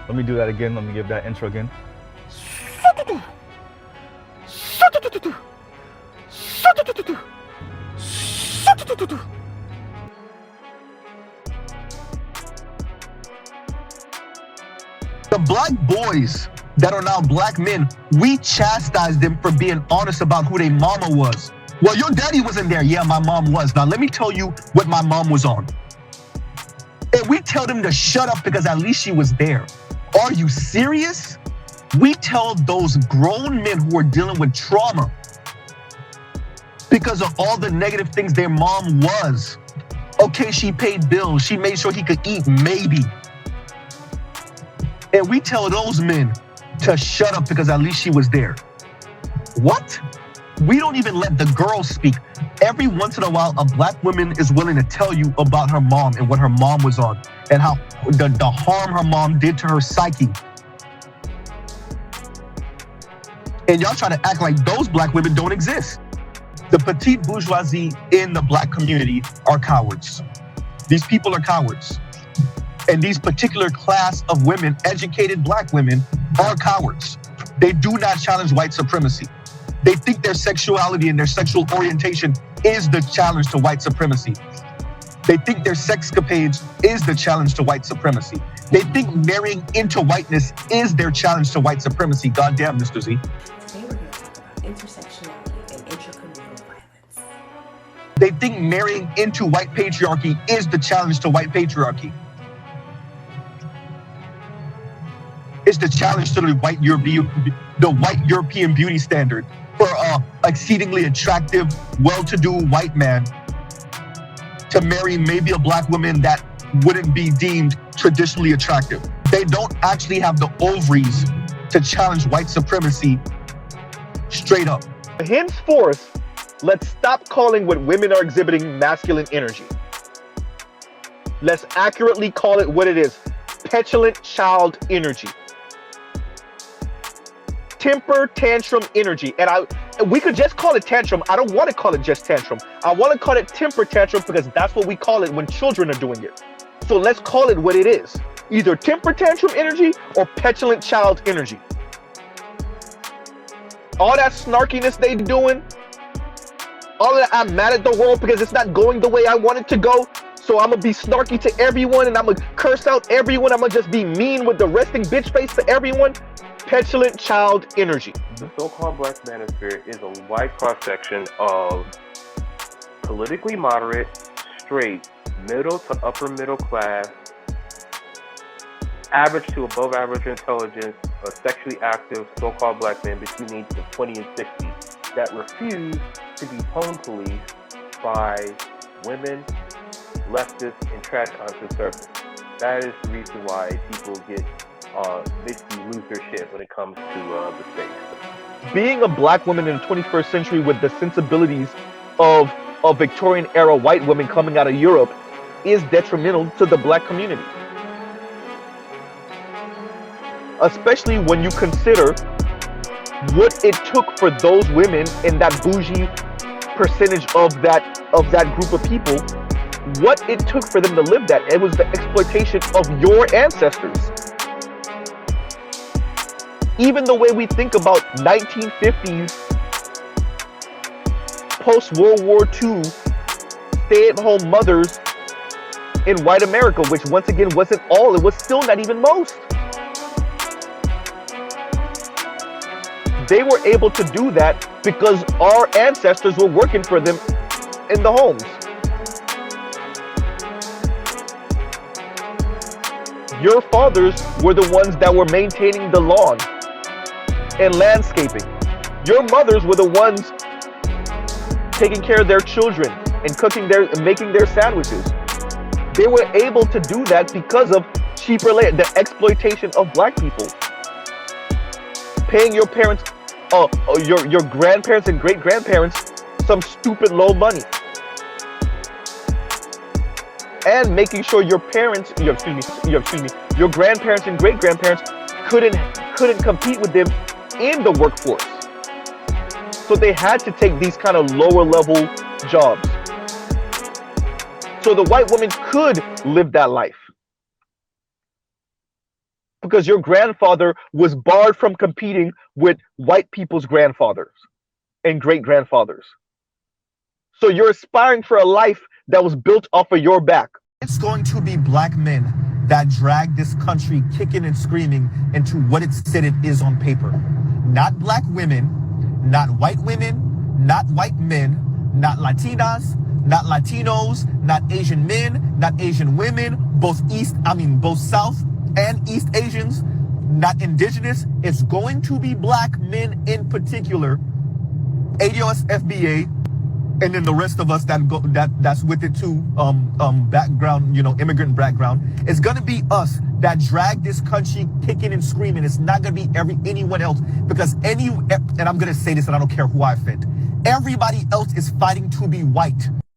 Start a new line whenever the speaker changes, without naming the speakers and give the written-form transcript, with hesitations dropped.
Let me do that again. Let me give that intro again.
The black boys that are now black men, we chastise them for being honest about who their mama was. Well, your daddy wasn't there. Yeah, my mom was. Now, let me tell you what my mom was on. And we tell them to shut up because at least she was there. Are you serious? We tell those grown men who are dealing with trauma because of all the negative things their mom was. Okay, she paid bills. She made sure he could eat, maybe. And we tell those men to shut up because at least she was there. What? We don't even let the girls speak. Every once in a while, a black woman is willing to tell you about her mom and what her mom was on and how the harm her mom did to her psyche. And y'all try to act like those black women don't exist. The petite bourgeoisie in the black community are cowards. These people are cowards. And these particular class of women, educated black women, are cowards. They do not challenge white supremacy. They think their sexuality and their sexual orientation is the challenge to white supremacy. They think their sexcapades is the challenge to white supremacy. They think marrying into whiteness is their challenge to white supremacy. Goddamn, Mr. Z.
Today we're going to talk about intersectionality and intracommunal violence.
They think marrying into white patriarchy is the challenge to white patriarchy. It's the challenge to the white European beauty standard for a exceedingly attractive, well-to-do white man to marry maybe a black woman that wouldn't be deemed traditionally attractive. They don't actually have the ovaries to challenge white supremacy straight up.
Henceforth, let's stop calling what women are exhibiting masculine energy. Let's accurately call it what it is: petulant child energy. Temper tantrum energy. And we could just call it tantrum. I don't want to call it just tantrum. I want to call it temper tantrum because that's what we call it when children are doing it. So let's call it what it is. Either temper tantrum energy or petulant child energy. All that snarkiness they doing, all of that, I'm mad at the world because it's not going the way I want it to go. So I'm going to be snarky to everyone and I'm going to curse out everyone. I'm going to just be mean with the resting bitch face to everyone. Petulant child energy.
The so-called black manosphere is a wide cross-section of politically moderate, straight, middle to upper middle class, average to above average intelligence, sexually active so-called black men between the ages of 20 and 60 that refuse to be tone policed by women, leftists, and trash on conservatives. That is the reason why people get basically lose their shit when it comes to the space.
Being a black woman in the 21st century with the sensibilities of Victorian era white women coming out of Europe is detrimental to the black community. Especially when you consider what it took for those women in that bougie percentage of that group of people, what it took for them to live that. It was the exploitation of your ancestors. Even the way we think about 1950s, post-World War II, stay-at-home mothers in white America, which once again wasn't all, it was still not even most. They were able to do that because our ancestors were working for them in the homes. Your fathers were the ones that were maintaining the lawn and landscaping. Your mothers were the ones taking care of their children and making their sandwiches. They were able to do that because of cheaper labor, the exploitation of black people. Paying your parents, your grandparents and great grandparents some stupid low money. And making sure your parents, your grandparents and great grandparents couldn't compete with them in the workforce. So they had to take these kind of lower level jobs. So the white woman could live that life. because your grandfather was barred from competing with white people's grandfathers and great grandfathers. So you're aspiring for a life that was built off of your back.
It's going to be black men that drag this country kicking and screaming into what it said it is on paper. Not black women, not white women, not white men, not Latinas, not Latinos, not Asian men, not Asian women, both South and East Asians, not indigenous. It's going to be black men in particular, ADOS, FBA, and then the rest of us that's with it too, background, immigrant background. It's gonna be us that drag this country kicking and screaming. It's not gonna be anyone else, because and I'm gonna say this and I don't care who I offend. Everybody else is fighting to be white.